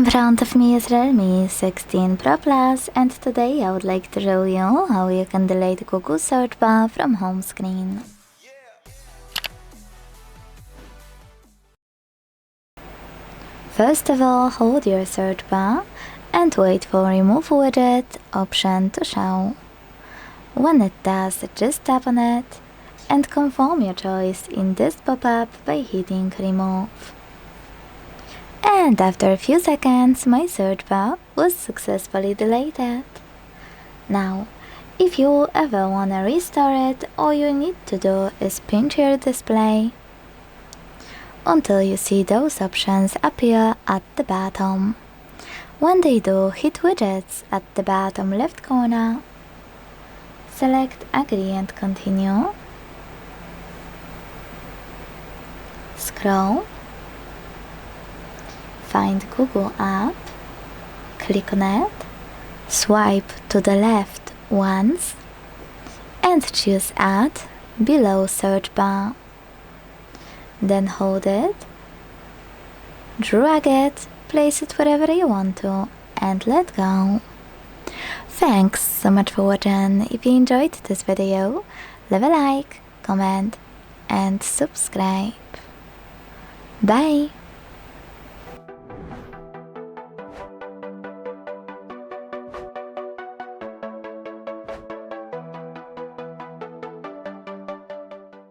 In front of me is Realme 16 Pro Plus, and today I would like to show you how you can delete Google search bar from home screen. First of all, hold your search bar and wait for Remove Widget option to show. When it does, just tap on it and confirm your choice in this pop-up by hitting Remove. And after a few seconds, my search bar was successfully deleted. Now, if you ever wanna restore it, all you need to do is pinch your display until you see those options appear at the bottom. When they do, hit Widgets at the bottom left corner. Select Agree and Continue. Scroll. Find Google app. Click on it. Swipe to the left once and choose Add below search bar. Then hold it, drag it, place it wherever you want to, and let go. Thanks so much for watching. If you enjoyed this video, leave a like, comment, and subscribe. Bye!